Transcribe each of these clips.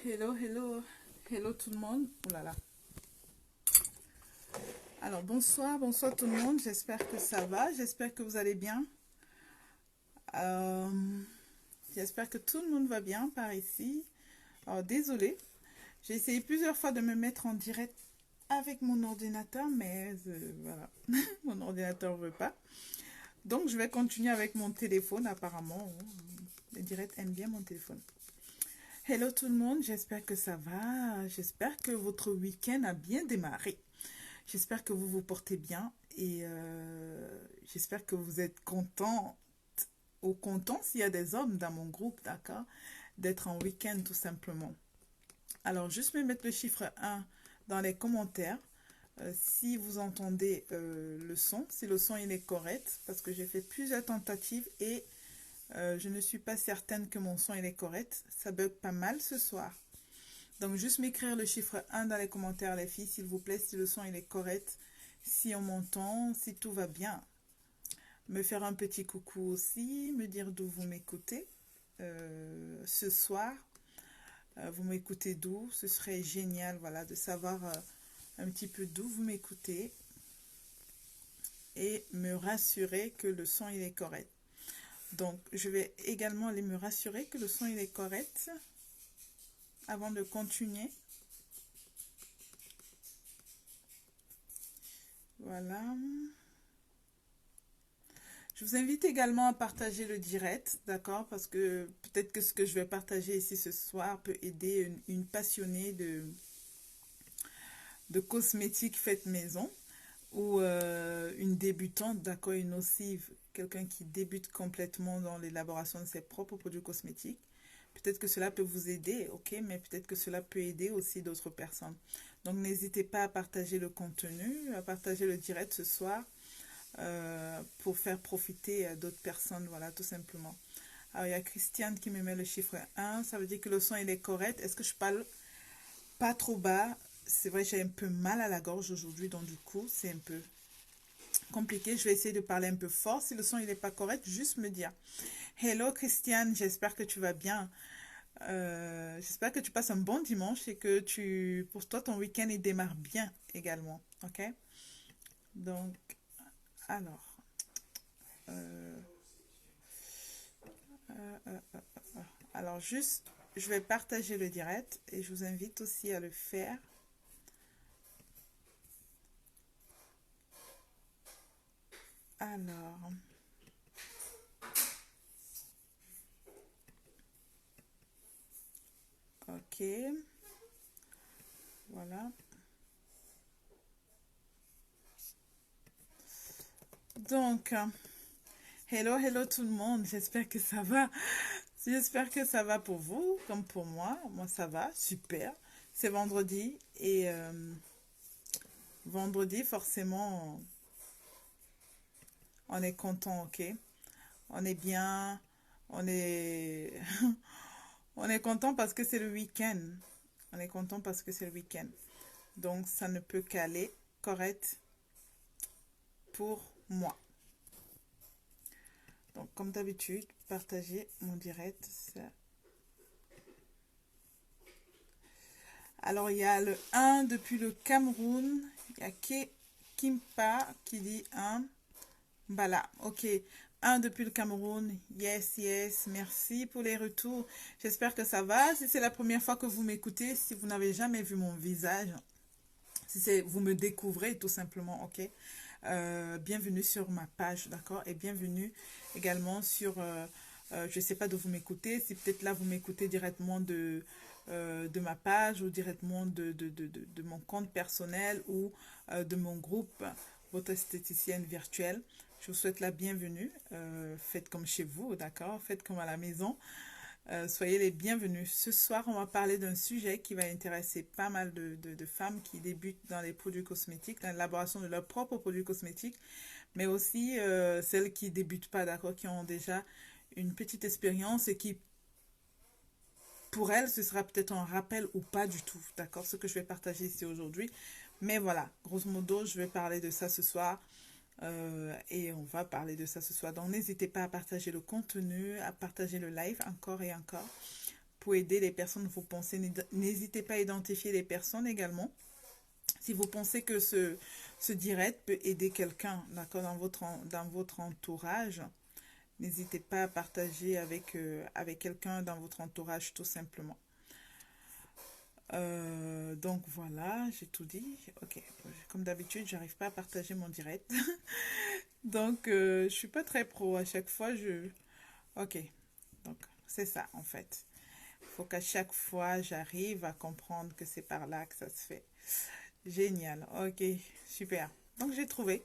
Hello, hello, hello tout le monde. Oh là là. Alors bonsoir, bonsoir tout le monde. J'espère que ça va. J'espère que vous allez bien. Euh, J'espère que tout le monde va bien par ici. Alors désolé, j'ai essayé plusieurs fois de me mettre en direct avec mon ordinateur, mais voilà, mon ordinateur ne veut pas. Donc je vais continuer avec mon téléphone apparemment. Le direct aime bien mon téléphone. Hello tout le monde, j'espère que ça va. J'espère que votre week-end a bien démarré. J'espère que vous vous portez bien et j'espère que vous êtes content ou content s'il y a des hommes dans mon groupe, d'accord, d'être en week-end tout simplement. Alors, juste me mettre le chiffre 1 dans les commentaires si vous entendez le son, si le son il est correct, parce que j'ai fait plusieurs tentatives et je ne suis pas certaine que mon son il est correct. Ça bug pas mal ce soir. Donc, juste m'écrire le chiffre 1 dans les commentaires, les filles, s'il vous plaît, si le son il est correct, si on m'entend, si tout va bien. Me faire un petit coucou aussi, me dire d'où vous m'écoutez ce soir. Vous m'écoutez d'où? Ce serait génial, voilà, de savoir un petit peu d'où vous m'écoutez et me rassurer que le son il est correct. Donc, je vais également aller me rassurer que le son il est correct avant de continuer. Voilà. Je vous invite également à partager le direct, d'accord? Parce que peut-être que ce que je vais partager ici ce soir peut aider une passionnée de cosmétiques faites maison ou une débutante, d'accord, une nocive, quelqu'un qui débute complètement dans l'élaboration de ses propres produits cosmétiques. Peut-être que cela peut vous aider, ok, mais peut-être que cela peut aider aussi d'autres personnes. Donc n'hésitez pas à partager le contenu, à partager le direct ce soir pour faire profiter d'autres personnes, voilà, tout simplement. Alors, il y a Christiane qui me met le chiffre 1, ça veut dire que le son, il est correct. Est-ce que je parle pas trop bas? C'est vrai, j'ai un peu mal à la gorge aujourd'hui, donc du coup, c'est un peu compliqué. Je vais essayer de parler un peu fort. Si le son, il n'est pas correct, juste me dire. Hello Christiane, j'espère que tu vas bien. J'espère que tu passes un bon dimanche et que pour toi, ton week-end, il démarre bien également, ok? Donc, alors... euh, Euh, euh, euh, alors juste, je vais partager le direct et je vous invite aussi à le faire. Alors, ok, voilà. Donc, hello, hello tout le monde, j'espère que ça va. J'espère que ça va pour vous, comme pour moi. Moi, ça va, super. C'est vendredi et vendredi, forcément, on est content, ok? On est bien, on est, on est content parce que c'est le week-end. On est content parce que c'est le week-end. Donc, ça ne peut qu'aller correct pour moi. Donc, comme d'habitude, partagez mon direct. Alors, il y a le 1 depuis le Cameroun. Il y a Kimpa qui dit 1. Voilà, ok. 1 depuis le Cameroun. Yes, yes. Merci pour les retours. J'espère que ça va. Si c'est la première fois que vous m'écoutez, si vous n'avez jamais vu mon visage, si c'est vous me découvrez tout simplement, ok. Bienvenue sur ma page, d'accord, et bienvenue également sur, je ne sais pas d'où vous m'écoutez, si peut-être là vous m'écoutez directement de ma page ou directement de mon compte personnel ou de mon groupe, votre esthéticienne virtuelle. Je vous souhaite la bienvenue. Faites comme chez vous, d'accord, faites comme à la maison. Soyez les bienvenus. Ce soir, on va parler d'un sujet qui va intéresser pas mal de femmes qui débutent dans les produits cosmétiques, dans l'élaboration de leurs propres produits cosmétiques, mais aussi celles qui débutent pas, d'accord, qui ont déjà une petite expérience et qui, pour elles, ce sera peut-être un rappel ou pas du tout, d'accord, ce que je vais partager ici aujourd'hui. Mais voilà, grosso modo, je vais parler de ça ce soir. Et on va parler de ça ce soir. Donc, n'hésitez pas à partager le contenu, à partager le live encore et encore pour aider les personnes, vous pensez, n'hésitez pas à identifier les personnes également. Si vous pensez que ce direct peut aider quelqu'un, d'accord, dans votre entourage, n'hésitez pas à partager avec quelqu'un dans votre entourage tout simplement. Donc voilà, j'ai tout dit. Ok, comme d'habitude, j'arrive pas à partager mon direct. Donc je suis pas très pro à chaque fois. Ok, donc c'est ça en fait. Il faut qu'à chaque fois, j'arrive à comprendre que c'est par là que ça se fait. Génial, ok, super. Donc j'ai trouvé.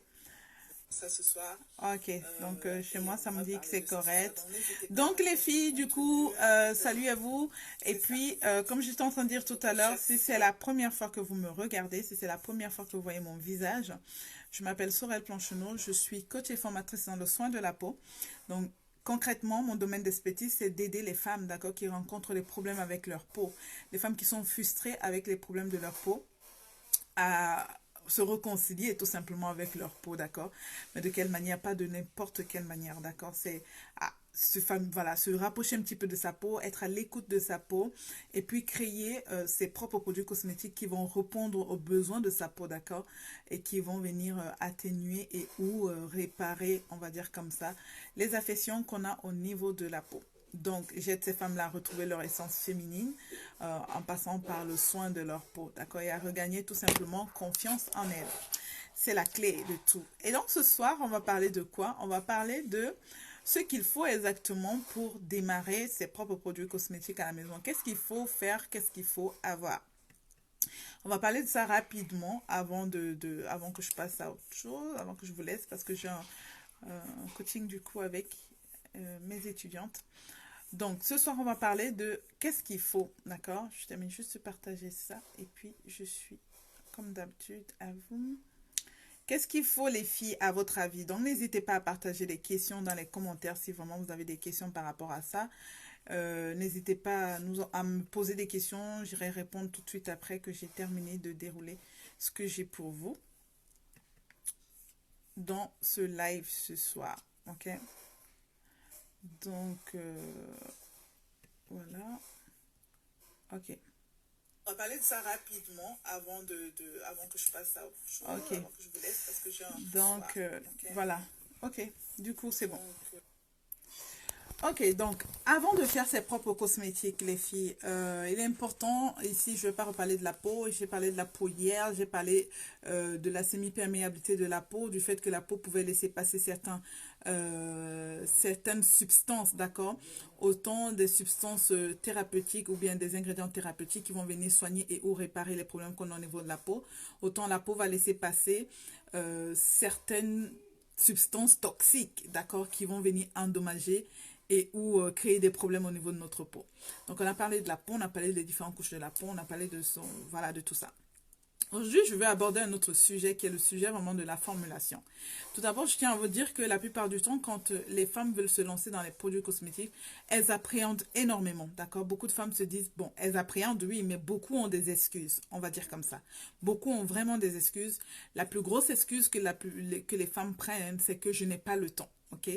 Ça ce soir. Ok, donc chez moi ça me dit que c'est correct. Donc les filles, du coup, salut à vous. Et puis, comme j'étais en train de dire tout à l'heure, si c'est la première fois que vous me regardez, si c'est la première fois que vous voyez mon visage, je m'appelle Sorel Plancheneau, je suis coach et formatrice dans le soin de la peau. Donc concrètement, mon domaine d'expertise, c'est d'aider les femmes, d'accord, qui rencontrent des problèmes avec leur peau. Les femmes qui sont frustrées avec les problèmes de leur peau, à se réconcilier tout simplement avec leur peau, d'accord? Mais de quelle manière? Pas de n'importe quelle manière, d'accord? C'est voilà, se rapprocher un petit peu de sa peau, être à l'écoute de sa peau et puis créer ses propres produits cosmétiques qui vont répondre aux besoins de sa peau, d'accord? Et qui vont venir atténuer et ou réparer, on va dire comme ça, les affections qu'on a au niveau de la peau. Donc, j'aide ces femmes-là à retrouver leur essence féminine en passant par le soin de leur peau, d'accord, et à regagner tout simplement confiance en elles. C'est la clé de tout. Et donc, ce soir, on va parler de quoi? On va parler de ce qu'il faut exactement pour démarrer ses propres produits cosmétiques à la maison. Qu'est-ce qu'il faut faire? Qu'est-ce qu'il faut avoir? On va parler de ça rapidement avant avant que je passe à autre chose, avant que je vous laisse, parce que j'ai un coaching du coup avec mes étudiantes. Donc, ce soir, on va parler de qu'est-ce qu'il faut, d'accord? Je termine juste de partager ça et puis je suis, comme d'habitude, à vous. Qu'est-ce qu'il faut, les filles, à votre avis? Donc, n'hésitez pas à partager des questions dans les commentaires si vraiment vous avez des questions par rapport à ça. N'hésitez pas à me poser des questions. J'irai répondre tout de suite après que j'ai terminé de dérouler ce que j'ai pour vous dans ce live ce soir, ok? Donc, voilà. Ok. On va parler de ça rapidement avant que je passe à autre chose. Ok. Avant que je vous laisse parce que j'ai un donc, okay. Voilà. Ok. Du coup, c'est bon. Donc, ok, donc avant de faire ses propres cosmétiques, les filles, il est important, ici je ne vais pas reparler de la peau, j'ai parlé de la peau hier, j'ai parlé de la semi-perméabilité de la peau, du fait que la peau pouvait laisser passer certaines substances, d'accord? Autant des substances thérapeutiques ou bien des ingrédients thérapeutiques qui vont venir soigner et ou réparer les problèmes qu'on a au niveau de la peau, autant la peau va laisser passer certaines substances toxiques, d'accord, qui vont venir endommager et ou créer des problèmes au niveau de notre peau. Donc on a parlé de la peau, on a parlé des différentes couches de la peau, on a parlé voilà, de tout ça. Aujourd'hui, je vais aborder un autre sujet qui est le sujet vraiment de la formulation. Tout d'abord, je tiens à vous dire que la plupart du temps, quand les femmes veulent se lancer dans les produits cosmétiques, elles appréhendent énormément, d'accord? Beaucoup de femmes se disent, bon, elles appréhendent, oui, mais beaucoup ont des excuses, on va dire comme ça. Beaucoup ont vraiment des excuses. La plus grosse excuse que les femmes prennent, c'est que je n'ai pas le temps. Ok,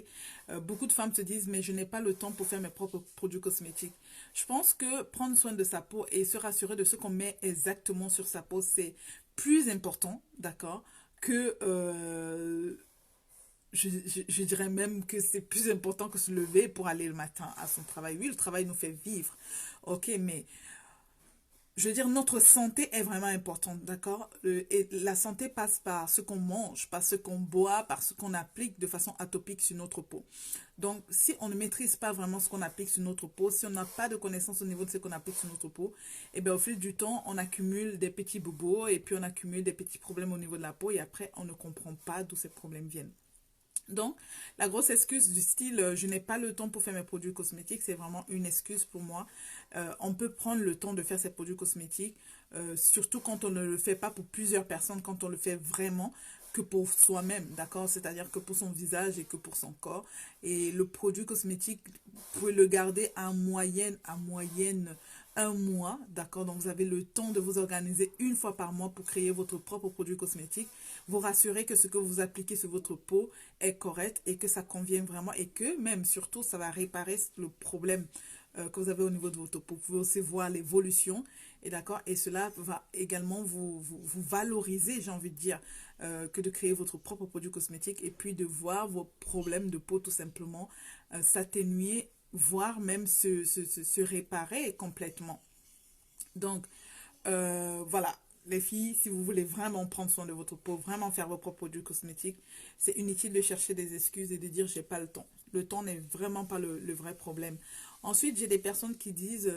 beaucoup de femmes se disent mais je n'ai pas le temps pour faire mes propres produits cosmétiques. Je pense que prendre soin de sa peau et se rassurer de ce qu'on met exactement sur sa peau, c'est plus important, d'accord, que je dirais même que c'est plus important que se lever pour aller le matin à son travail. Oui, le travail nous fait vivre, ok, mais je veux dire, notre santé est vraiment importante, d'accord? Et la santé passe par ce qu'on mange, par ce qu'on boit, par ce qu'on applique de façon atopique sur notre peau. Donc, si on ne maîtrise pas vraiment ce qu'on applique sur notre peau, si on n'a pas de connaissance au niveau de ce qu'on applique sur notre peau, et bien au fil du temps, on accumule des petits bobos et puis on accumule des petits problèmes au niveau de la peau et après, on ne comprend pas d'où ces problèmes viennent. Donc, la grosse excuse du style je n'ai pas le temps pour faire mes produits cosmétiques, c'est vraiment une excuse pour moi. On peut prendre le temps de faire ces produits cosmétiques, surtout quand on ne le fait pas pour plusieurs personnes, quand on le fait vraiment que pour soi-même, d'accord? C'est-à-dire que pour son visage et que pour son corps. Et le produit cosmétique, vous pouvez le garder en moyenne un mois, d'accord? Donc, vous avez le temps de vous organiser une fois par mois pour créer votre propre produit cosmétique. Vous rassurez que ce que vous appliquez sur votre peau est correct et que ça convient vraiment et que même, surtout, ça va réparer le problème que vous avez au niveau de votre peau. Vous pouvez aussi voir l'évolution, et d'accord, et cela va également vous valoriser, j'ai envie de dire, que de créer votre propre produit cosmétique et puis de voir vos problèmes de peau tout simplement s'atténuer, voire même se réparer complètement. Donc, voilà, les filles, si vous voulez vraiment prendre soin de votre peau, vraiment faire vos propres produits cosmétiques, c'est inutile de chercher des excuses et de dire j'ai pas le temps. Le temps n'est vraiment pas le vrai problème. Ensuite, j'ai des personnes qui disent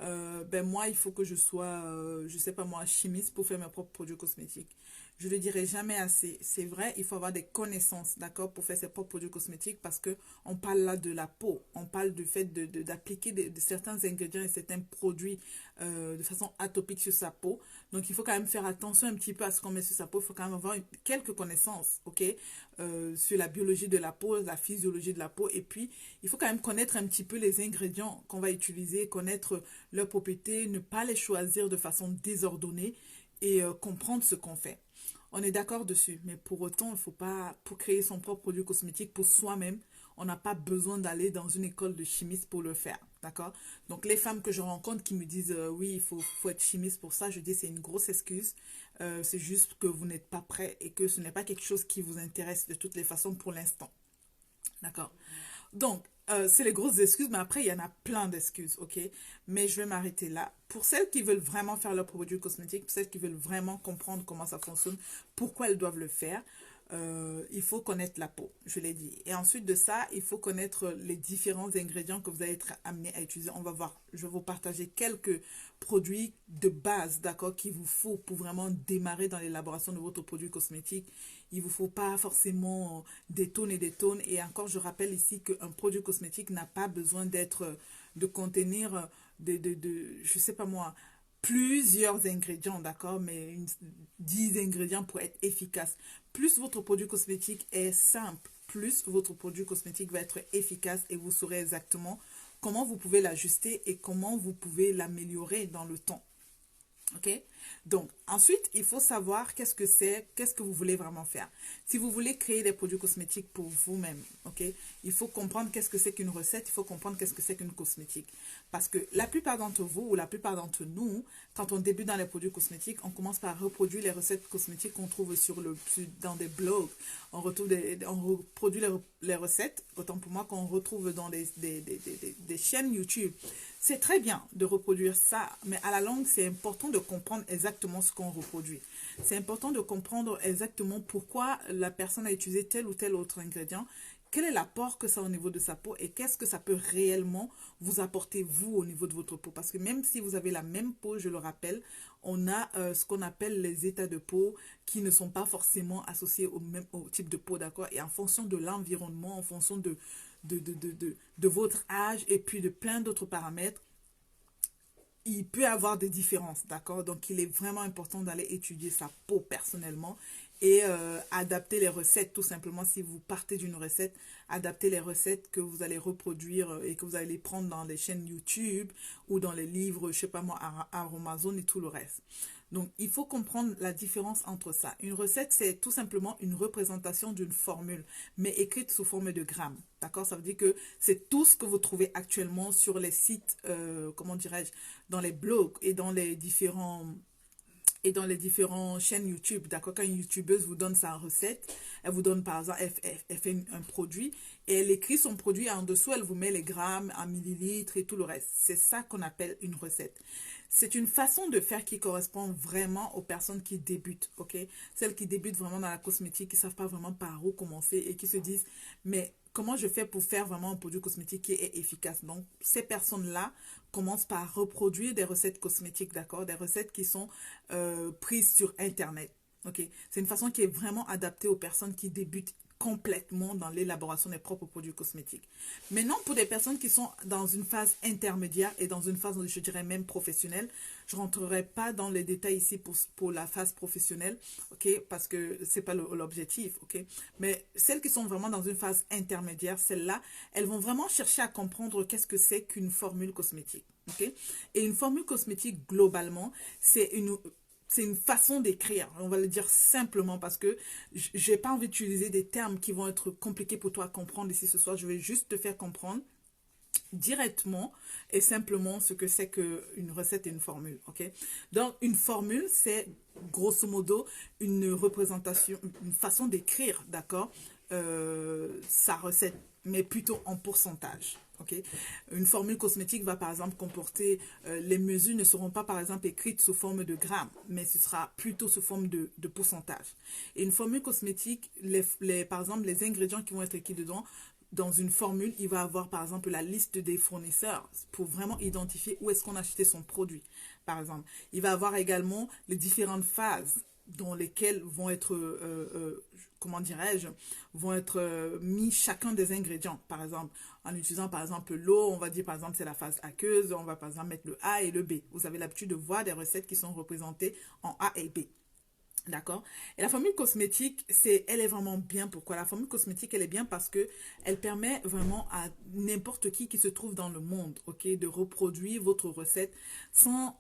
ben moi, il faut que je sois, je sais pas moi, chimiste pour faire mes propres produits cosmétiques. Je le dirai jamais assez. C'est vrai, il faut avoir des connaissances, d'accord, pour faire ses propres produits cosmétiques parce que on parle là de la peau. On parle du fait d'appliquer de certains ingrédients et certains produits de façon atopique sur sa peau. Donc, il faut quand même faire attention un petit peu à ce qu'on met sur sa peau. Il faut quand même avoir quelques connaissances, ok, sur la biologie de la peau, la physiologie de la peau. Et puis, il faut quand même connaître un petit peu les ingrédients qu'on va utiliser, connaître leurs propriétés, ne pas les choisir de façon désordonnée et comprendre ce qu'on fait. On est d'accord dessus, mais pour autant, il ne faut pas, pour créer son propre produit cosmétique pour soi-même, on n'a pas besoin d'aller dans une école de chimiste pour le faire, d'accord? Donc les femmes que je rencontre qui me disent oui, faut être chimiste pour ça, je dis c'est une grosse excuse. C'est juste que vous n'êtes pas prêt et que ce n'est pas quelque chose qui vous intéresse de toutes les façons pour l'instant, d'accord? Donc, c'est les grosses excuses, mais après, il y en a plein d'excuses, ok? Mais je vais m'arrêter là. Pour celles qui veulent vraiment faire leur produit cosmétique, pour celles qui veulent vraiment comprendre comment ça fonctionne, pourquoi elles doivent le faire, il faut connaître la peau, je l'ai dit. Et ensuite de ça, il faut connaître les différents ingrédients que vous allez être amené à utiliser. On va voir, je vais vous partager quelques produits de base, d'accord, qu'il vous faut pour vraiment démarrer dans l'élaboration de votre produit cosmétique. Il ne vous faut pas forcément des tonnes et des tonnes. Et encore, je rappelle ici qu'un produit cosmétique n'a pas besoin de contenir je sais pas moi, plusieurs ingrédients, d'accord, mais 10 ingrédients pour être efficace. Plus votre produit cosmétique est simple, plus votre produit cosmétique va être efficace et vous saurez exactement comment vous pouvez l'ajuster et comment vous pouvez l'améliorer dans le temps. Ok? Donc, ensuite, il faut savoir qu'est-ce que c'est, qu'est-ce que vous voulez vraiment faire. Si vous voulez créer des produits cosmétiques pour vous-même, ok? Il faut comprendre qu'est-ce que c'est qu'une recette, il faut comprendre qu'est-ce que c'est qu'une cosmétique. Parce que la plupart d'entre vous, ou la plupart d'entre nous, quand on débute dans les produits cosmétiques, on commence par reproduire les recettes cosmétiques qu'on trouve dans des blogs. On reproduit les recettes, autant pour moi, qu'on retrouve dans des chaînes YouTube. C'est très bien de reproduire ça, mais à la longue, c'est important de comprendre exactement ce qu'on reproduit. C'est important de comprendre exactement pourquoi la personne a utilisé tel ou tel autre ingrédient, quel est l'apport que ça a au niveau de sa peau et qu'est-ce que ça peut réellement vous apporter vous au niveau de votre peau. Parce que même si vous avez la même peau, je le rappelle, on a ce qu'on appelle les états de peau qui ne sont pas forcément associés au type de peau, d'accord? Et en fonction de l'environnement, en fonction de votre âge et puis de plein d'autres paramètres, il peut y avoir des différences, d'accord? Donc, il est vraiment important d'aller étudier sa peau personnellement et adapter les recettes, tout simplement. Si vous partez d'une recette, adapter les recettes que vous allez reproduire et que vous allez prendre dans les chaînes YouTube ou dans les livres, je sais pas moi, Amazon et tout le reste. Donc, il faut comprendre la différence entre ça. Une recette, c'est tout simplement une représentation d'une formule, mais écrite sous forme de grammes. D'accord? Ça veut dire que c'est tout ce que vous trouvez actuellement sur les sites, comment dirais-je, dans les blogs et dans les différentes chaînes YouTube. D'accord? Quand une youtubeuse vous donne sa recette, elle vous donne par exemple, elle fait un produit et elle écrit son produit en dessous, elle vous met les grammes en millilitres et tout le reste. C'est ça qu'on appelle une recette. C'est une façon de faire qui correspond vraiment aux personnes qui débutent, ok? Celles qui débutent vraiment dans la cosmétique, qui ne savent pas vraiment par où commencer et qui se disent, mais comment je fais pour faire vraiment un produit cosmétique qui est efficace? Donc, ces personnes-là commencent par reproduire des recettes cosmétiques, d'accord? Des recettes qui sont prises sur Internet, ok? C'est une façon qui est vraiment adaptée aux personnes qui débutent complètement dans l'élaboration des propres produits cosmétiques. Maintenant, pour des personnes qui sont dans une phase intermédiaire et dans une phase, je dirais même professionnelle, je ne rentrerai pas dans les détails ici pour la phase professionnelle, ok, parce que ce n'est pas l'objectif, ok. Mais celles qui sont vraiment dans une phase intermédiaire, celles-là, elles vont vraiment chercher à comprendre qu'est-ce que c'est qu'une formule cosmétique, ok. Et une formule cosmétique, globalement, c'est une façon d'écrire, on va le dire simplement parce que je n'ai pas envie d'utiliser des termes qui vont être compliqués pour toi à comprendre ici ce soir. Je vais juste te faire comprendre directement et simplement ce que c'est qu'une recette et une formule, ok? Donc, une formule, c'est grosso modo une représentation, une façon d'écrire, d'accord, sa recette, mais plutôt en pourcentage. Okay. Une formule cosmétique va par exemple comporter, les mesures ne seront pas par exemple écrites sous forme de grammes, mais ce sera plutôt sous forme de pourcentage. Et une formule cosmétique, par exemple les ingrédients qui vont être écrits dedans, dans une formule, il va avoir par exemple la liste des fournisseurs pour vraiment identifier où est-ce qu'on a acheté son produit, par exemple. Il va avoir également les différentes phases dans lesquelles vont être, comment dirais-je, vont être mis chacun des ingrédients. Par exemple, en utilisant par exemple l'eau, on va dire par exemple c'est la phase aqueuse, on va par exemple mettre le A et le B. Vous avez l'habitude de voir des recettes qui sont représentées en A et B. D'accord. Et la formule cosmétique, elle est vraiment bien. Pourquoi? La formule cosmétique, elle est bien parce que elle permet vraiment à n'importe qui se trouve dans le monde, ok, de reproduire votre recette sans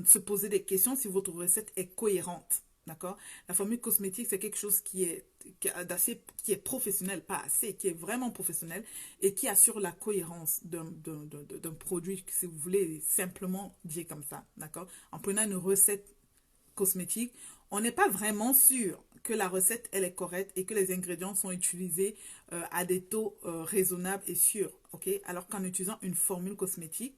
se poser des questions si votre recette est cohérente. D'accord. La formule cosmétique, c'est quelque chose qui est professionnel, pas assez, qui est vraiment professionnel et qui assure la cohérence d'un produit, si vous voulez simplement dire comme ça. D'accord. En prenant une recette cosmétique, on n'est pas vraiment sûr que la recette elle est correcte et que les ingrédients sont utilisés à des taux raisonnables et sûrs, ok? Alors qu'en utilisant une formule cosmétique,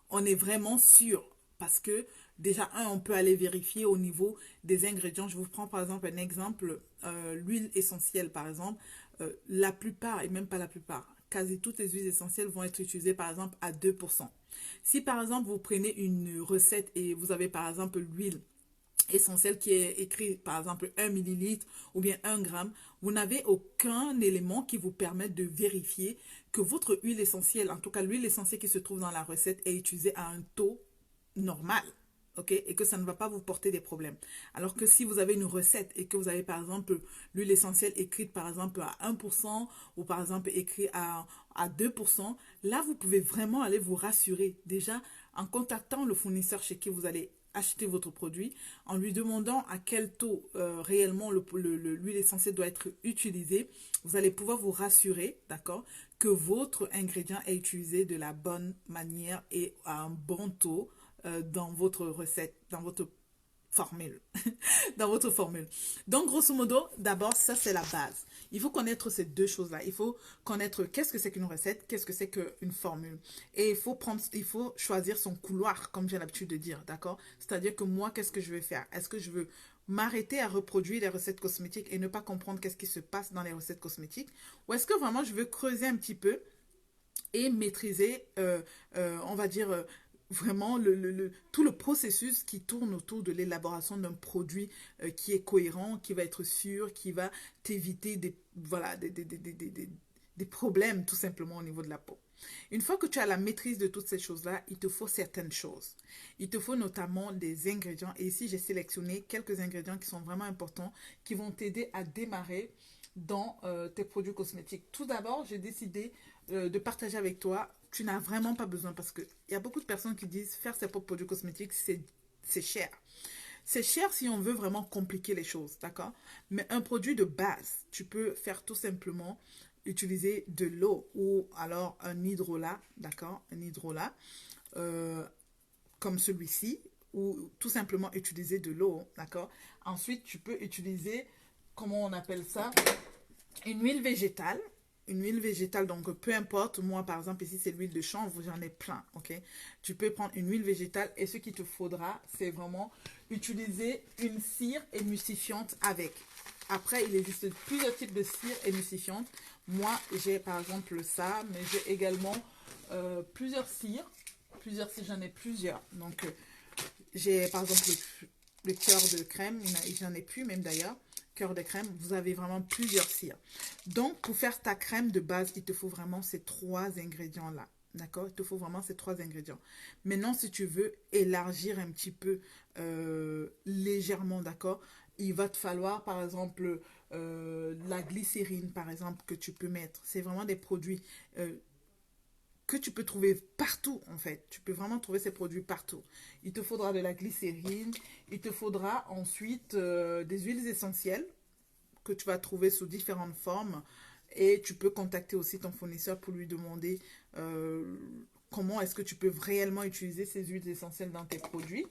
on est vraiment sûr parce que déjà on peut aller vérifier au niveau des ingrédients. Je vous prends par exemple un exemple, l'huile essentielle par exemple, la plupart et même pas la plupart, quasi toutes les huiles essentielles vont être utilisées par exemple à 2%. Si par exemple vous prenez une recette et vous avez par exemple l'huile essentiel qui est écrit par exemple 1 millilitre ou bien 1 gramme, vous n'avez aucun élément qui vous permette de vérifier que votre huile essentielle, en tout cas l'huile essentielle qui se trouve dans la recette, est utilisée à un taux normal. Okay, et que ça ne va pas vous porter des problèmes. Alors que si vous avez une recette et que vous avez par exemple l'huile essentielle écrite par exemple à 1% ou par exemple écrite à 2%, là vous pouvez vraiment aller vous rassurer déjà en contactant le fournisseur chez qui vous allez acheter votre produit, en lui demandant à quel taux réellement l'huile essentielle doit être utilisée, vous allez pouvoir vous rassurer, d'accord, que votre ingrédient est utilisé de la bonne manière et à un bon taux dans votre recette, dans votre formule. Dans votre formule. Donc, grosso modo, d'abord, ça, c'est la base. Il faut connaître ces deux choses-là. Il faut connaître qu'est-ce que c'est qu'une recette, qu'est-ce que c'est qu'une formule. Et il faut choisir son couloir, comme j'ai l'habitude de dire, d'accord? C'est-à-dire que moi, qu'est-ce que je vais faire? Est-ce que je veux m'arrêter à reproduire les recettes cosmétiques et ne pas comprendre qu'est-ce qui se passe dans les recettes cosmétiques? Ou est-ce que vraiment je veux creuser un petit peu et maîtriser, on va dire, vraiment tout le processus qui tourne autour de l'élaboration d'un produit qui est cohérent, qui va être sûr, qui va t'éviter voilà, des problèmes tout simplement au niveau de la peau. Une fois que tu as la maîtrise de toutes ces choses-là, il te faut certaines choses. Il te faut notamment des ingrédients. Et ici, j'ai sélectionné quelques ingrédients qui sont vraiment importants, qui vont t'aider à démarrer dans tes produits cosmétiques. Tout d'abord, j'ai décidé de partager avec toi. Tu n'as vraiment pas besoin parce qu'il y a beaucoup de personnes qui disent faire ses propres produits cosmétiques, c'est cher. C'est cher si on veut vraiment compliquer les choses, d'accord? Mais un produit de base, tu peux faire tout simplement utiliser de l'eau ou alors un hydrolat, d'accord? Un hydrolat comme celui-ci ou tout simplement utiliser de l'eau, d'accord? Ensuite, tu peux utiliser, comment on appelle ça? Une huile végétale. Une huile végétale, donc peu importe, moi par exemple ici c'est l'huile de chanvre, j'en ai plein, ok? Tu peux prendre une huile végétale et ce qu'il te faudra, c'est vraiment utiliser une cire émulsifiante avec. Après, il existe plusieurs types de cire émulsifiante. Moi, j'ai par exemple ça, mais j'ai également plusieurs cires. Plusieurs cires, j'en ai plusieurs. Donc, j'ai par exemple le cœur de crème, j'en ai plus même d'ailleurs. Cœur de crème, vous avez vraiment plusieurs cires. Donc, pour faire ta crème de base, il te faut vraiment ces trois ingrédients-là. D'accord? Il te faut vraiment ces trois ingrédients. Maintenant, si tu veux élargir un petit peu légèrement, d'accord? Il va te falloir, par exemple, la glycérine, par exemple, que tu peux mettre. C'est vraiment des produits que tu peux trouver partout, en fait. Tu peux vraiment trouver ces produits partout. Il te faudra de la glycérine. Il te faudra ensuite des huiles essentielles que tu vas trouver sous différentes formes. Et tu peux contacter aussi ton fournisseur pour lui demander comment est-ce que tu peux réellement utiliser ces huiles essentielles dans tes produits.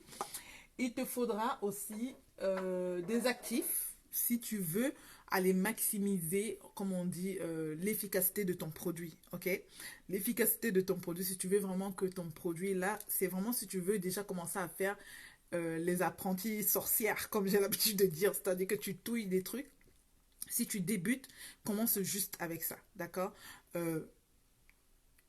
Il te faudra aussi des actifs si tu veux aller maximiser, comme on dit, l'efficacité de ton produit, ok? L'efficacité de ton produit, si tu veux vraiment que ton produit, là, c'est vraiment si tu veux déjà commencer à faire les apprentis sorcières, comme j'ai l'habitude de dire, c'est-à-dire que tu touilles des trucs. Si tu débutes, commence juste avec ça, d'accord? Euh,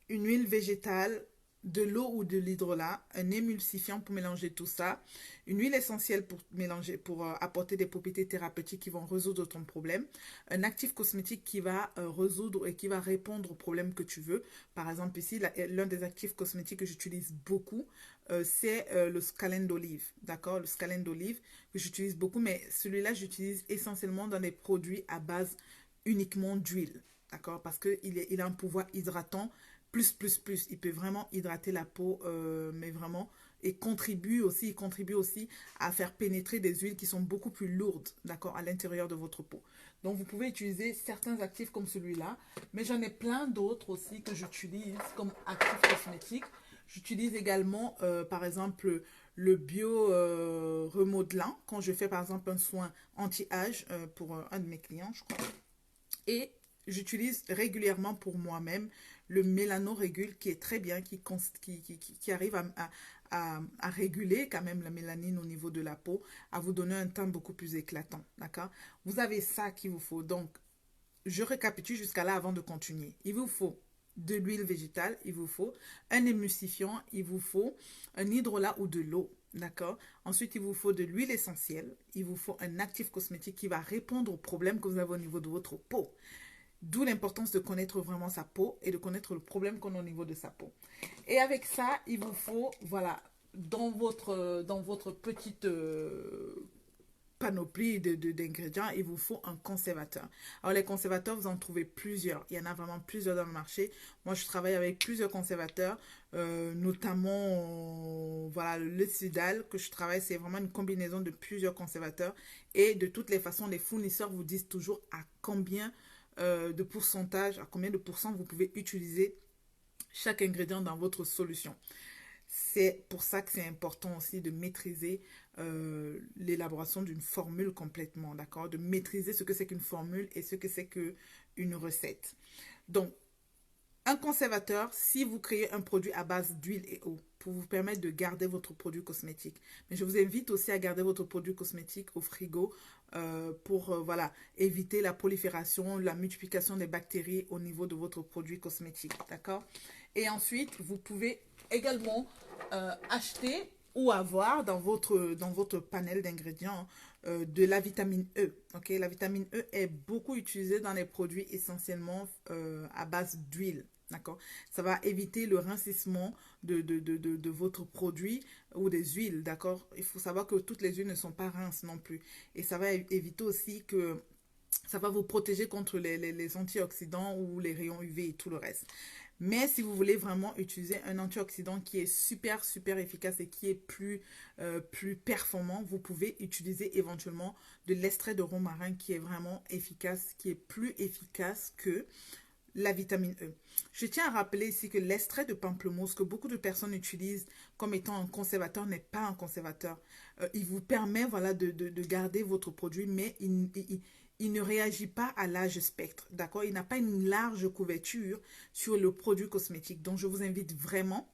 une huile végétale, de l'eau ou de l'hydrolat, un émulsifiant pour mélanger tout ça, une huile essentielle pour mélanger, pour apporter des propriétés thérapeutiques qui vont résoudre ton problème, un actif cosmétique qui va résoudre et qui va répondre aux problèmes que tu veux. Par exemple, ici, l'un des actifs cosmétiques que j'utilise beaucoup, c'est le scalène d'olive, d'accord? Le scalène d'olive que j'utilise beaucoup, mais celui-là, j'utilise essentiellement dans des produits à base uniquement d'huile, d'accord? Parce qu'il a un pouvoir hydratant plus. Il peut vraiment hydrater la peau, mais vraiment, et il contribue aussi à faire pénétrer des huiles qui sont beaucoup plus lourdes, d'accord, à l'intérieur de votre peau. Donc, vous pouvez utiliser certains actifs comme celui-là, mais j'en ai plein d'autres aussi que j'utilise comme actifs cosmétiques. J'utilise également, par exemple, le bio remodelant, quand je fais, par exemple, un soin anti-âge pour un de mes clients, je crois. Et j'utilise régulièrement pour moi-même le Mélanorégule qui est très bien, qui arrive à réguler quand même la mélanine au niveau de la peau, à vous donner un teint beaucoup plus éclatant, d'accord? Vous avez ça qu'il vous faut. Donc, je récapitule jusqu'à là avant de continuer. Il vous faut de l'huile végétale, il vous faut un émulsifiant, il vous faut un hydrolat ou de l'eau, d'accord? Ensuite, il vous faut de l'huile essentielle, il vous faut un actif cosmétique qui va répondre aux problèmes que vous avez au niveau de votre peau. D'où l'importance de connaître vraiment sa peau et de connaître le problème qu'on a au niveau de sa peau. Et avec ça, il vous faut, voilà, dans votre petite panoplie d'ingrédients, il vous faut un conservateur. Alors les conservateurs, vous en trouvez plusieurs. Il y en a vraiment plusieurs dans le marché. Moi, je travaille avec plusieurs conservateurs, notamment, voilà, le Sidal que je travaille, c'est vraiment une combinaison de plusieurs conservateurs. Et de toutes les façons, les fournisseurs vous disent toujours à combien de pourcentage, à combien de pourcents vous pouvez utiliser chaque ingrédient dans votre solution. C'est pour ça que c'est important aussi de maîtriser l'élaboration d'une formule complètement, d'accord? De maîtriser ce que c'est qu'une formule et ce que c'est qu'une recette. Donc, un conservateur, si vous créez un produit à base d'huile et eau, pour vous permettre de garder votre produit cosmétique. Mais je vous invite aussi à garder votre produit cosmétique au frigo pour voilà, éviter la prolifération, la multiplication des bactéries au niveau de votre produit cosmétique. D'accord? Et ensuite, vous pouvez également acheter ou avoir dans votre panel d'ingrédients de la vitamine E. Okay? La vitamine E est beaucoup utilisée dans les produits essentiellement à base d'huile. D'accord? Ça va éviter le rincissement de votre produit ou des huiles. D'accord? Il faut savoir que toutes les huiles ne sont pas rinces non plus. Et ça va éviter aussi que ça va vous protéger contre les antioxydants ou les rayons UV et tout le reste. Mais si vous voulez vraiment utiliser un antioxydant qui est super efficace et qui est plus performant, vous pouvez utiliser éventuellement de l'extrait de romarin qui est vraiment efficace, qui est plus efficace que la vitamine E. Je tiens à rappeler ici que l'extrait de pamplemousse que beaucoup de personnes utilisent comme étant un conservateur n'est pas un conservateur. Il vous permet voilà, de garder votre produit, mais il ne réagit pas à large spectre, d'accord? Il n'a pas une large couverture sur le produit cosmétique. Donc, je vous invite vraiment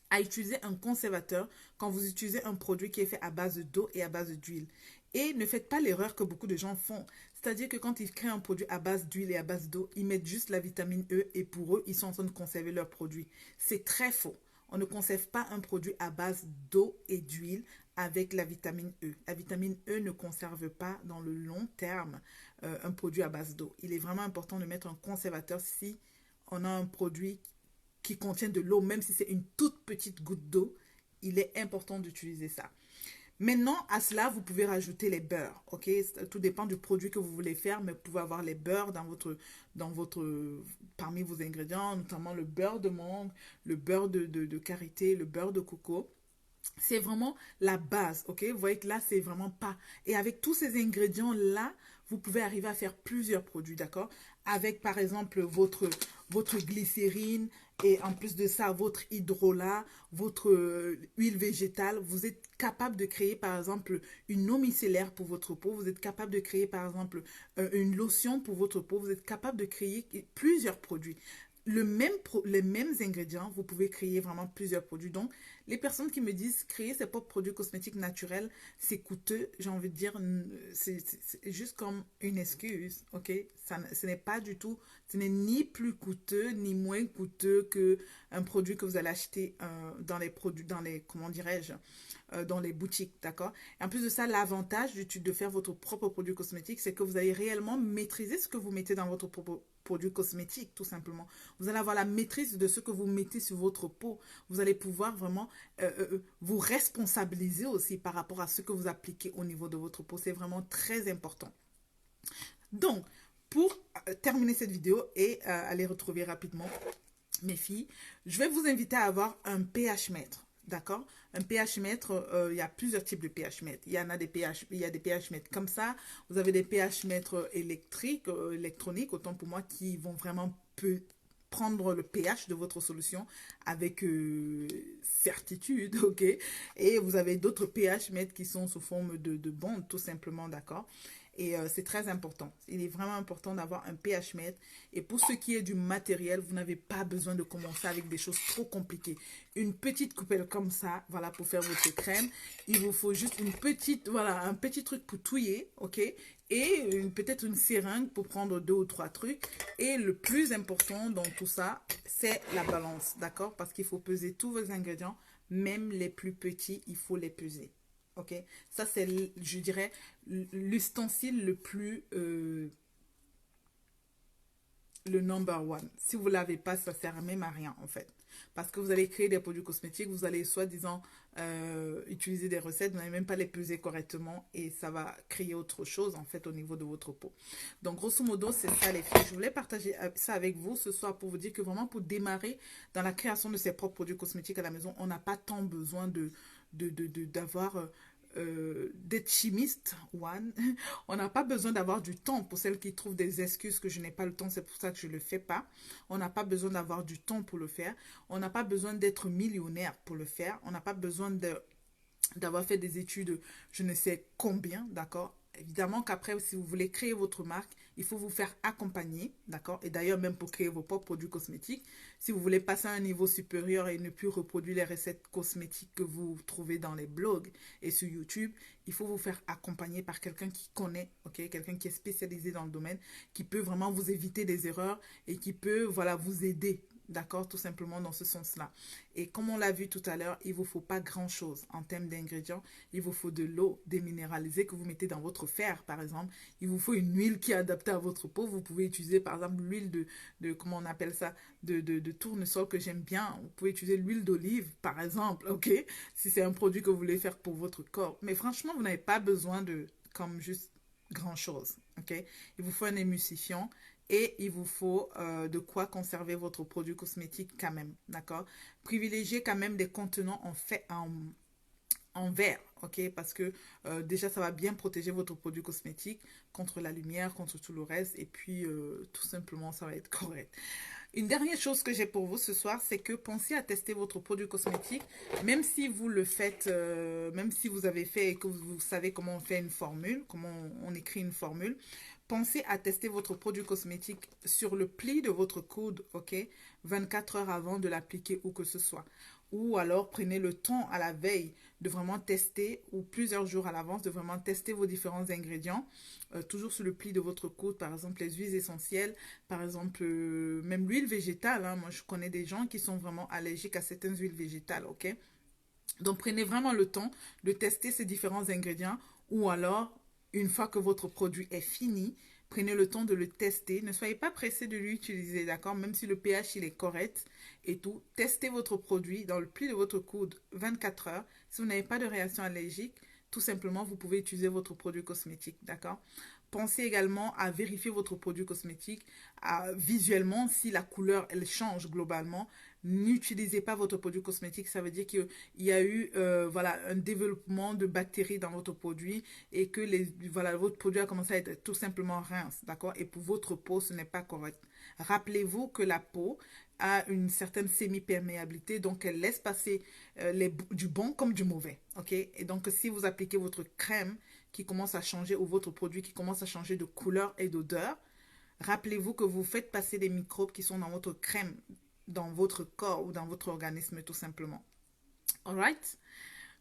à utiliser un conservateur quand vous utilisez un produit qui est fait à base d'eau et à base d'huile. Et ne faites pas l'erreur que beaucoup de gens font. C'est-à-dire que quand ils créent un produit à base d'huile et à base d'eau, ils mettent juste la vitamine E et pour eux, ils sont en train de conserver leur produit. C'est très faux. On ne conserve pas un produit à base d'eau et d'huile avec la vitamine E. La vitamine E ne conserve pas dans le long terme un produit à base d'eau. Il est vraiment important de mettre un conservateur si on a un produit qui contient de l'eau, même si c'est une toute petite goutte d'eau, il est important d'utiliser ça. Maintenant, à cela, vous pouvez rajouter les beurres, ok? Tout dépend du produit que vous voulez faire, mais vous pouvez avoir les beurres parmi vos ingrédients, notamment le beurre de mangue, le beurre de karité, le beurre de coco. C'est vraiment la base, ok? Vous voyez que là, c'est vraiment pas... Et avec tous ces ingrédients-là, vous pouvez arriver à faire plusieurs produits, d'accord? Avec par exemple votre glycérine et en plus de ça, votre hydrolat, votre huile végétale. Vous êtes capable de créer par exemple une eau micellaire pour votre peau. Vous êtes capable de créer par exemple une lotion pour votre peau. Vous êtes capable de créer plusieurs produits. Les mêmes ingrédients, vous pouvez créer vraiment plusieurs produits. Donc, les personnes qui me disent créer ses propres produits cosmétiques naturels, c'est coûteux, j'ai envie de dire, c'est juste comme une excuse, ok? Ce n'est pas du tout, ce n'est ni plus coûteux, ni moins coûteux que un produit que vous allez acheter dans les produits, comment dirais-je, dans les boutiques, d'accord? Et en plus de ça, l'avantage de faire votre propre produit cosmétique, c'est que vous allez réellement maîtriser ce que vous mettez dans votre propre produit cosmétique, tout simplement. Vous allez avoir la maîtrise de ce que vous mettez sur votre peau. Vous allez pouvoir vraiment vous responsabiliser aussi par rapport à ce que vous appliquez au niveau de votre peau. C'est vraiment très important. Donc, pour terminer cette vidéo et aller retrouver rapidement mes filles, je vais vous inviter à avoir un pH mètre. D'accord? Un pH mètre, il y a plusieurs types de pH mètres. Il y a des pH mètres comme ça. Vous avez des pH mètres électriques, électroniques, autant pour moi, qui vont vraiment prendre le pH de votre solution avec certitude, ok? Et vous avez d'autres pH mètres qui sont sous forme de bondes, tout simplement, d'accord? Et c'est très important. Il est vraiment important d'avoir un pH mètre. Et pour ce qui est du matériel, vous n'avez pas besoin de commencer avec des choses trop compliquées. Une petite coupelle comme ça, voilà, pour faire votre crème. Il vous faut juste une petite, voilà, un petit truc pour touiller, ok? Et peut-être une seringue pour prendre 2 ou 3 trucs. Et le plus important dans tout ça, c'est la balance, d'accord? Parce qu'il faut peser tous vos ingrédients, même les plus petits, il faut les peser. Ok, ça c'est, je dirais, l'ustensile le plus, le number one. Si vous ne l'avez pas, ça ne sert même à rien en fait. Parce que vous allez créer des produits cosmétiques, vous allez soi-disant utiliser des recettes, vous n'allez même pas les peser correctement et ça va créer autre chose en fait au niveau de votre peau. Donc grosso modo, c'est ça les filles. Je voulais partager ça avec vous ce soir pour vous dire que vraiment pour démarrer dans la création de ses propres produits cosmétiques à la maison, on n'a pas tant besoin d'avoir d'être chimiste, one. On n'a pas besoin d'avoir du temps pour celles qui trouvent des excuses que je n'ai pas le temps, c'est pour ça que je ne le fais pas. On n'a pas besoin d'avoir du temps pour le faire. On n'a pas besoin d'être millionnaire pour le faire. On n'a pas besoin d'avoir fait des études, je ne sais combien, d'accord? Évidemment qu'après, si vous voulez créer votre marque, il faut vous faire accompagner, d'accord? Et d'ailleurs, même pour créer vos propres produits cosmétiques, si vous voulez passer à un niveau supérieur et ne plus reproduire les recettes cosmétiques que vous trouvez dans les blogs et sur YouTube, il faut vous faire accompagner par quelqu'un qui connaît, ok? Quelqu'un qui est spécialisé dans le domaine, qui peut vraiment vous éviter des erreurs et qui peut, voilà, vous aider, d'accord, tout simplement dans ce sens-là. Et comme on l'a vu tout à l'heure, il ne vous faut pas grand-chose en termes d'ingrédients. Il vous faut de l'eau déminéralisée que vous mettez dans votre fer, par exemple. Il vous faut une huile qui est adaptée à votre peau. Vous pouvez utiliser, par exemple, l'huile comment on appelle ça, de tournesol que j'aime bien. Vous pouvez utiliser l'huile d'olive, par exemple, ok? Si c'est un produit que vous voulez faire pour votre corps. Mais franchement, vous n'avez pas besoin de, comme juste grand-chose, ok? Il vous faut un émulsifiant. Et il vous faut de quoi conserver votre produit cosmétique quand même, d'accord? Privilégiez quand même des contenants en verre, ok? Parce que déjà, ça va bien protéger votre produit cosmétique contre la lumière, contre tout le reste. Et puis, tout simplement, ça va être correct. Une dernière chose que j'ai pour vous ce soir, c'est que pensez à tester votre produit cosmétique, même si vous le faites, même si vous avez fait et que vous savez comment on fait une formule, comment on écrit une formule. Pensez à tester votre produit cosmétique sur le pli de votre coude, ok? 24 heures avant de l'appliquer où que ce soit. Ou alors prenez le temps à la veille de vraiment tester, ou plusieurs jours à l'avance, de vraiment tester vos différents ingrédients. Toujours sur le pli de votre coude, par exemple les huiles essentielles, par exemple même l'huile végétale. Hein. Moi je connais des gens qui sont vraiment allergiques à certaines huiles végétales, ok? Donc prenez vraiment le temps de tester ces différents ingrédients, ou alors une fois que votre produit est fini, prenez le temps de le tester. Ne soyez pas pressé de l'utiliser, d'accord? Même si le pH il est correct et tout. Testez votre produit dans le pli de votre coude 24 heures. Si vous n'avez pas de réaction allergique, tout simplement, vous pouvez utiliser votre produit cosmétique, d'accord? pensez également à vérifier votre produit cosmétique visuellement si la couleur elle change globalement. N'utilisez pas votre produit cosmétique, ça veut dire qu'il y a eu voilà, un développement de bactéries dans votre produit et que voilà, votre produit a commencé à être tout simplement rince, d'accord? Et pour votre peau, ce n'est pas correct. Rappelez-vous que la peau a une certaine semi-perméabilité, donc elle laisse passer du bon comme du mauvais, ok? Et donc si vous appliquez votre crème qui commence à changer ou votre produit qui commence à changer de couleur et d'odeur, rappelez-vous que vous faites passer des microbes qui sont dans votre crème, dans votre corps ou dans votre organisme tout simplement. Alright?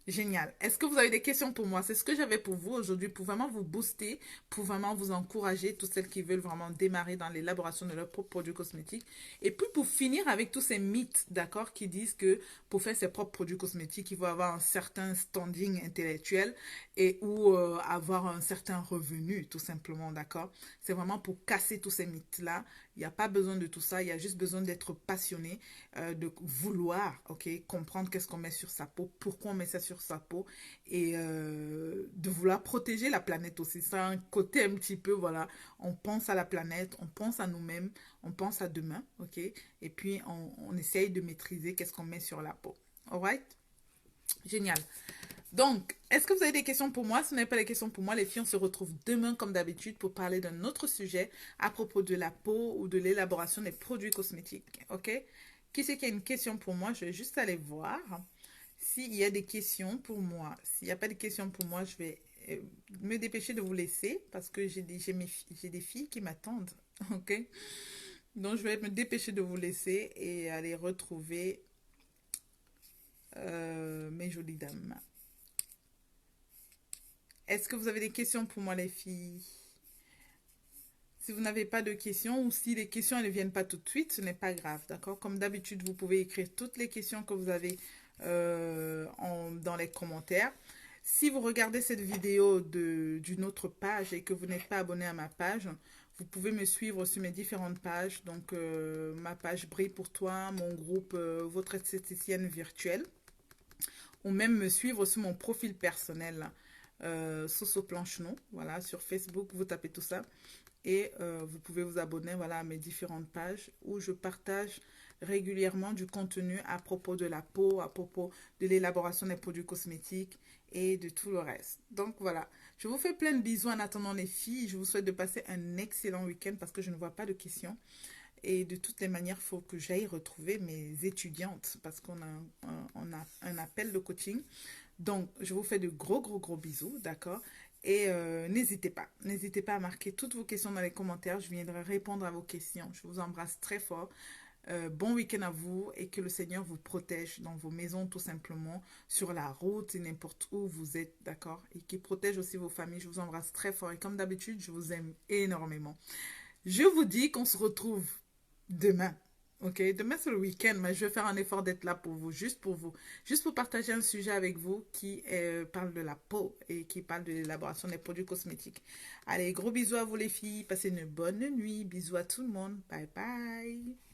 Génial. Est-ce que vous avez des questions pour moi? C'est ce que j'avais pour vous aujourd'hui, pour vraiment vous booster, pour vraiment vous encourager, toutes celles qui veulent vraiment démarrer dans l'élaboration de leurs propres produits cosmétiques. Et puis pour finir avec tous ces mythes, d'accord, qui disent que pour faire ses propres produits cosmétiques, il faut avoir un certain standing intellectuel et ou avoir un certain revenu, tout simplement, d'accord? C'est vraiment pour casser tous ces mythes-là. Il n'y a pas besoin de tout ça, il y a juste besoin d'être passionné, de vouloir, ok, comprendre qu'est-ce qu'on met sur sa peau, pourquoi on met ça sur sa peau et de vouloir protéger la planète aussi. C'est un côté un petit peu, voilà, on pense à la planète, on pense à nous-mêmes, on pense à demain, ok, et puis on essaye de maîtriser qu'est-ce qu'on met sur la peau. Alright? Génial. Donc, est-ce que vous avez des questions pour moi? Si vous n'avez pas des questions pour moi, les filles, on se retrouve demain comme d'habitude pour parler d'un autre sujet à propos de la peau ou de l'élaboration des produits cosmétiques. Ok? Qui c'est qui a une question pour moi? Je vais juste aller voir s'il y a des questions pour moi. S'il n'y a pas de questions pour moi, je vais me dépêcher de vous laisser parce que j'ai des filles qui m'attendent. Ok? Donc, je vais me dépêcher de vous laisser et aller retrouver mes jolies dames. Est-ce que vous avez des questions pour moi, les filles? Si vous n'avez pas de questions ou si les questions ne viennent pas tout de suite, ce n'est pas grave, d'accord? Comme d'habitude, vous pouvez écrire toutes les questions que vous avez dans les commentaires. Si vous regardez cette vidéo d'une autre page et que vous n'êtes pas abonné à ma page, vous pouvez me suivre sur mes différentes pages. Donc, ma page Brille pour toi, mon groupe Votre esthéticienne virtuelle. Ou même me suivre sur mon profil personnel, Soso Planchenon. Voilà, sur Facebook, vous tapez tout ça. Et vous pouvez vous abonner voilà, à mes différentes pages où je partage régulièrement du contenu à propos de la peau, à propos de l'élaboration des produits cosmétiques et de tout le reste. Donc voilà, je vous fais plein de bisous en attendant les filles. Je vous souhaite de passer un excellent week-end parce que je ne vois pas de questions. Et de toutes les manières, il faut que j'aille retrouver mes étudiantes parce qu'on a un appel de coaching. Donc, je vous fais de gros bisous, d'accord? Et n'hésitez pas à marquer toutes vos questions dans les commentaires. Je viendrai répondre à vos questions. Je vous embrasse très fort. Bon week-end à vous et que le Seigneur vous protège dans vos maisons tout simplement, sur la route et n'importe où vous êtes, d'accord? Et qui protège aussi vos familles. Je vous embrasse très fort et comme d'habitude, je vous aime énormément. Je vous dis qu'on se retrouve demain. Ok, demain c'est le week-end, mais je vais faire un effort d'être là pour vous, juste pour partager un sujet avec vous qui parle de la peau et qui parle de l'élaboration des produits cosmétiques. Allez, gros bisous à vous les filles, passez une bonne nuit, bisous à tout le monde, bye bye.